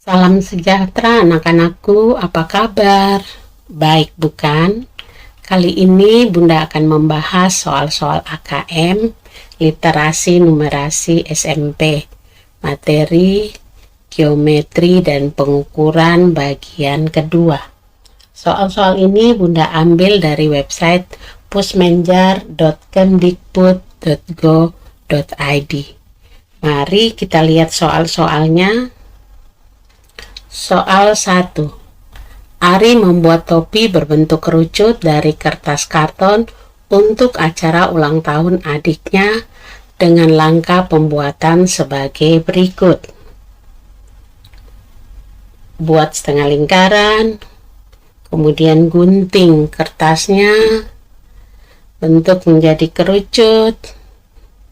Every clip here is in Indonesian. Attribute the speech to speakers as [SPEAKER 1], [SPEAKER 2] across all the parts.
[SPEAKER 1] Salam sejahtera anak-anakku, apa kabar? Baik bukan? Kali ini Bunda akan membahas soal-soal AKM, literasi numerasi SMP, materi, geometri dan pengukuran bagian kedua. Soal-soal ini Bunda ambil dari website pusmenjar.kemdikbud.go.id. Mari kita lihat soal-soalnya. Soal 1. Ari membuat topi berbentuk kerucut dari kertas karton untuk acara ulang tahun adiknya dengan langkah pembuatan sebagai berikut. Buat setengah lingkaran, kemudian gunting kertasnya, bentuk menjadi kerucut,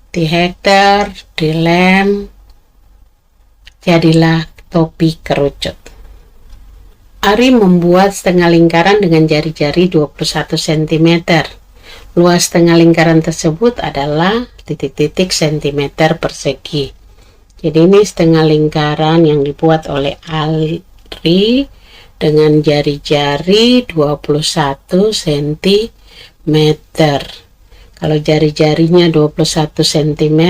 [SPEAKER 1] dihektar, dilem, jadilah topi kerucut. Ari membuat setengah lingkaran dengan jari-jari 21 cm. Luas setengah lingkaran tersebut adalah titik-titik cm persegi. Jadi ini setengah lingkaran yang dibuat oleh Ari dengan jari-jari 21 cm. Kalau jari-jarinya 21 cm,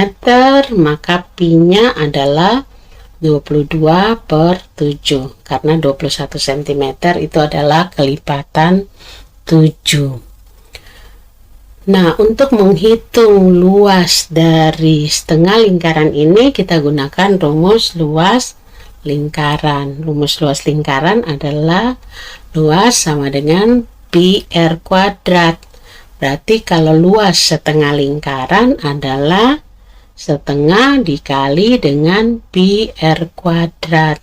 [SPEAKER 1] maka pi-nya adalah 22/7 karena 21 cm itu adalah kelipatan 7. Nah, untuk menghitung luas dari setengah lingkaran ini kita gunakan rumus luas lingkaran. Rumus luas lingkaran adalah luas sama dengan pi r kuadrat. Berarti kalau luas setengah lingkaran adalah setengah dikali dengan pi r kuadrat.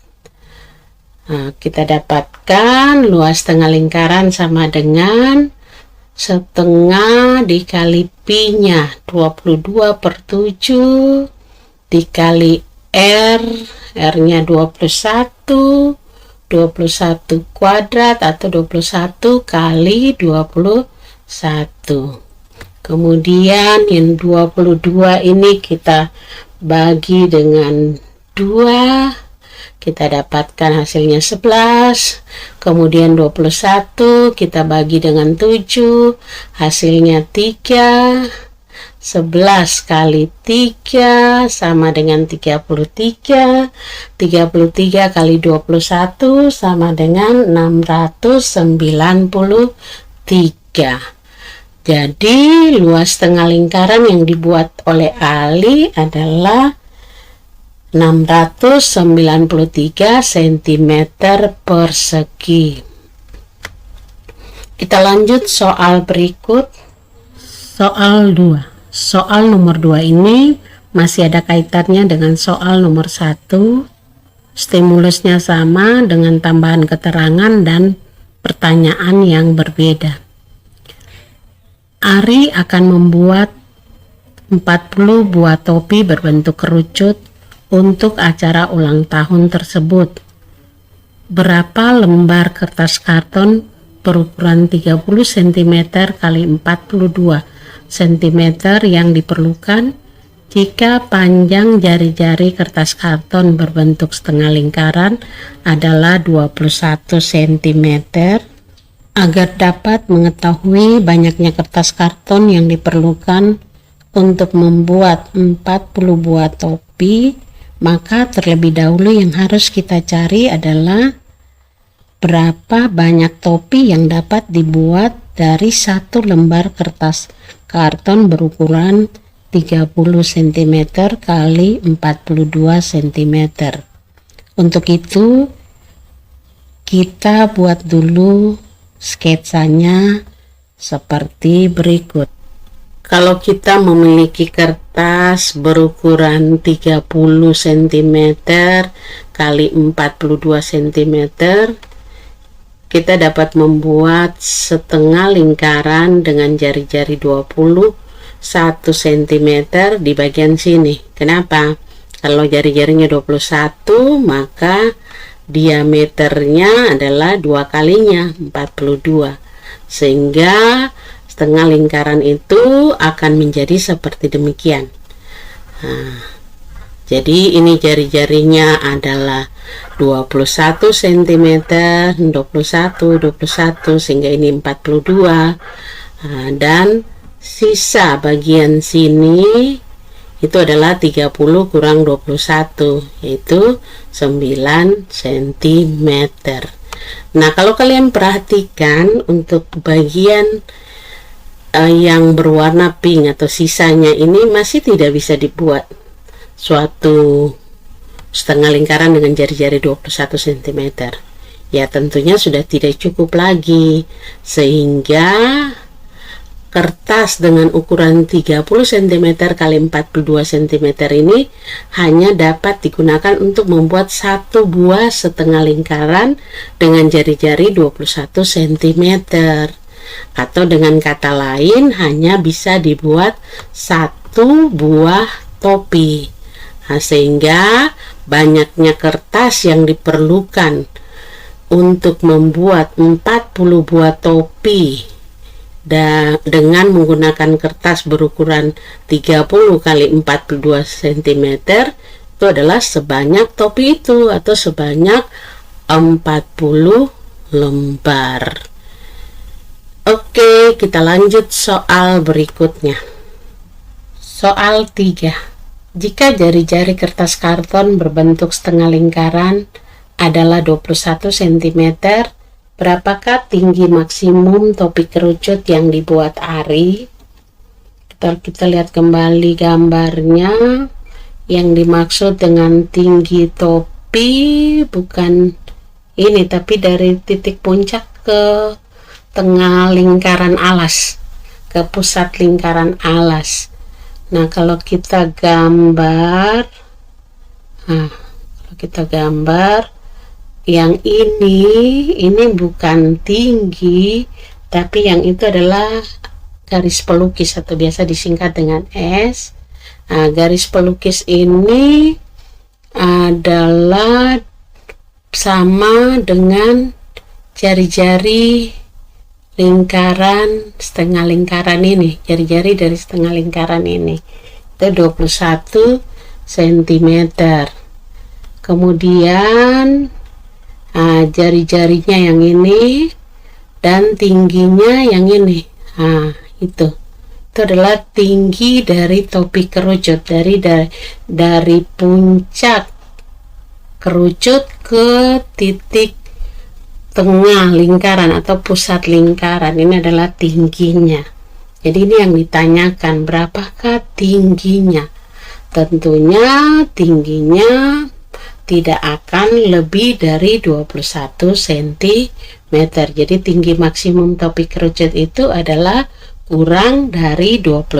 [SPEAKER 1] Nah, kita dapatkan luas setengah lingkaran sama dengan setengah dikali pi-nya 22/7 dikali r-nya 21 kuadrat atau 21 kali 21. Kemudian yang 22 ini kita bagi dengan 2, kita dapatkan hasilnya 11. Kemudian 21 kita bagi dengan 7, hasilnya 3. 11 kali 3 sama dengan 33. 33 kali 21 sama dengan 693. Jadi luas setengah lingkaran yang dibuat oleh Ali adalah 693 cm persegi. Kita lanjut soal berikut. Soal 2. Soal nomor 2 ini masih ada kaitannya dengan soal nomor 1. Stimulusnya sama dengan tambahan keterangan dan pertanyaan yang berbeda. Ari akan membuat 40 buah topi berbentuk kerucut untuk acara ulang tahun tersebut. Berapa lembar kertas karton berukuran 30 cm kali 42 cm yang diperlukan jika panjang jari-jari kertas karton berbentuk setengah lingkaran adalah 21 cm? Agar dapat mengetahui banyaknya kertas karton yang diperlukan untuk membuat 40 buah topi, maka terlebih dahulu yang harus kita cari adalah berapa banyak topi yang dapat dibuat dari satu lembar kertas karton berukuran 30 cm kali 42 cm. Untuk itu kita buat dulu sketsanya seperti berikut. Kalau kita memiliki kertas berukuran 30 cm kali 42 cm, kita dapat membuat setengah lingkaran dengan jari-jari 21 cm di bagian sini. Kenapa? Kalau jari-jarinya 21, maka diameternya adalah 2 kalinya 42, sehingga setengah lingkaran itu akan menjadi seperti demikian. Nah, Jadi ini jari-jarinya adalah 21 cm, 21 sehingga ini 42. Dan sisa bagian sini itu adalah 30 kurang 21, yaitu 9 cm. Nah, kalau kalian perhatikan untuk bagian yang berwarna pink atau sisanya ini masih tidak bisa dibuat suatu setengah lingkaran dengan jari-jari 21 cm. Ya, tentunya sudah tidak cukup lagi, sehingga kertas dengan ukuran 30 cm kali 42 cm ini hanya dapat digunakan untuk membuat satu buah setengah lingkaran dengan jari-jari 21 cm, atau dengan kata lain hanya bisa dibuat satu buah topi. Nah, sehingga banyaknya kertas yang diperlukan untuk membuat 40 buah topi dengan menggunakan kertas berukuran 30 kali 42 cm itu adalah sebanyak topi itu, atau sebanyak 40 lembar. Oke, kita lanjut soal berikutnya. Soal 3. Jika jari-jari kertas karton berbentuk setengah lingkaran adalah 21 cm, berapakah tinggi maksimum topi kerucut yang dibuat Ari? Kita lihat kembali gambarnya. Yang dimaksud dengan tinggi topi bukan ini, tapi dari titik puncak ke tengah lingkaran alas, ke pusat lingkaran alas. Nah, kalau kita gambar, yang ini bukan tinggi, tapi yang itu adalah garis pelukis atau biasa disingkat dengan S. Nah, garis pelukis ini adalah sama dengan jari-jari lingkaran setengah lingkaran ini, jari-jari dari setengah lingkaran ini itu 21 cm. Kemudian jari-jarinya yang ini dan tingginya yang ini. Itu adalah tinggi dari topi kerucut, dari puncak kerucut ke titik tengah lingkaran atau pusat lingkaran. Ini adalah tingginya. Jadi ini yang ditanyakan, berapakah tingginya? Tentunya tingginya tidak akan lebih dari 21 cm. Jadi tinggi maksimum topi kerucut itu adalah kurang dari 21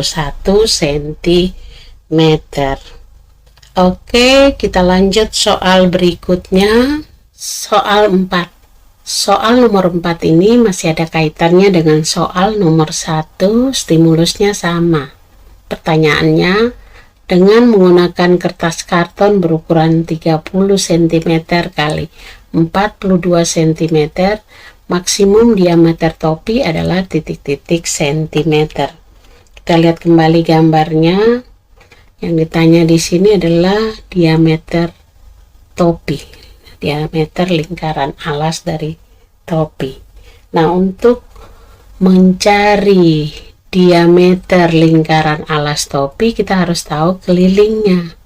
[SPEAKER 1] cm. Oke, kita lanjut soal berikutnya. Soal 4. Soal nomor 4 ini masih ada kaitannya dengan soal nomor 1, stimulusnya sama. Pertanyaannya, dengan menggunakan kertas karton berukuran 30 cm kali 42 cm, maksimum diameter topi adalah titik-titik cm. Kita lihat kembali gambarnya. Yang ditanya di sini adalah diameter topi, diameter lingkaran alas dari topi. Nah, untuk mencari diameter lingkaran alas topi, kita harus tahu kelilingnya,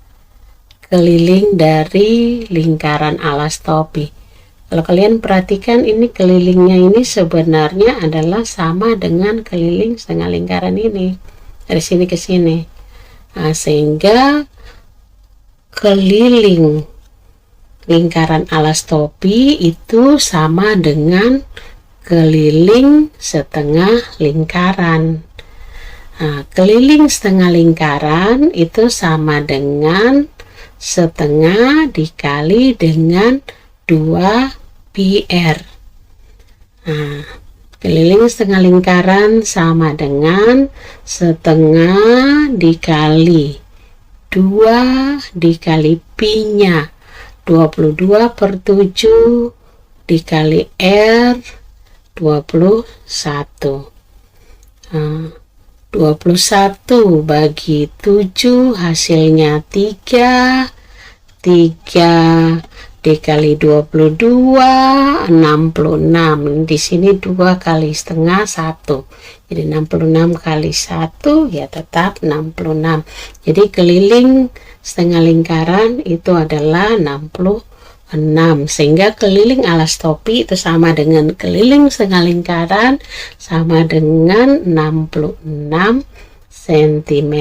[SPEAKER 1] keliling dari lingkaran alas topi. Kalau kalian perhatikan, ini kelilingnya ini sebenarnya adalah sama dengan keliling setengah lingkaran ini, dari sini ke sini. Nah, sehingga keliling lingkaran alas topi itu sama dengan keliling setengah lingkaran. Nah, keliling setengah lingkaran itu sama dengan setengah dikali dengan 2 pi/r. Nah, keliling setengah lingkaran sama dengan setengah dikali 2 dikali pi-nya 22/7 dikali R 21. 21 bagi 7 hasilnya 3. 3 dikali 22 66. Di sini 2 kali setengah 1. Jadi 66 kali 1 ya tetap 66. Jadi keliling setengah lingkaran itu adalah 66. Sehingga keliling alas topi itu sama dengan keliling setengah lingkaran sama dengan 66 cm.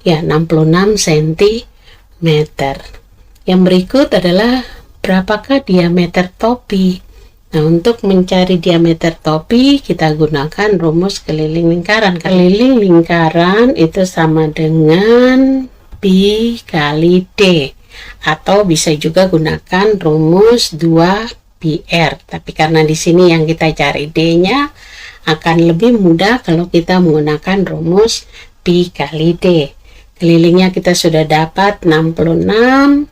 [SPEAKER 1] Ya, 66 cm. Yang berikut adalah berapakah diameter topi. Nah, untuk mencari diameter topi kita gunakan rumus keliling lingkaran. Keliling lingkaran itu sama dengan pi kali d, atau bisa juga gunakan rumus 2πr. Tapi karena di sini yang kita cari d-nya, akan lebih mudah kalau kita menggunakan rumus pi kali d. Kelilingnya kita sudah dapat 66,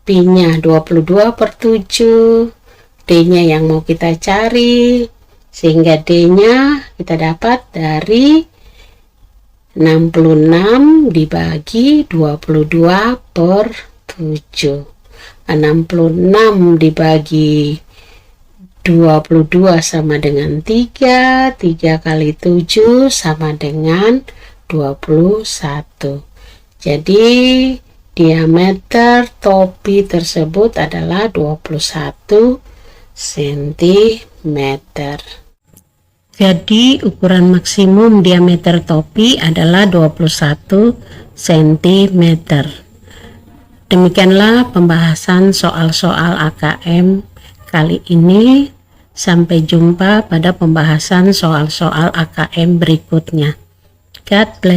[SPEAKER 1] pi-nya 22/7, d-nya yang mau kita cari, sehingga d-nya kita dapat dari 66 dibagi 22/7. 66 dibagi 22 sama dengan 3. 3 kali 7 sama dengan 21. Jadi diameter topi tersebut adalah 21 cm. Jadi ukuran maksimum diameter topi adalah 21 cm. Demikianlah pembahasan soal-soal AKM kali ini. Sampai jumpa pada pembahasan soal-soal AKM berikutnya. God bless.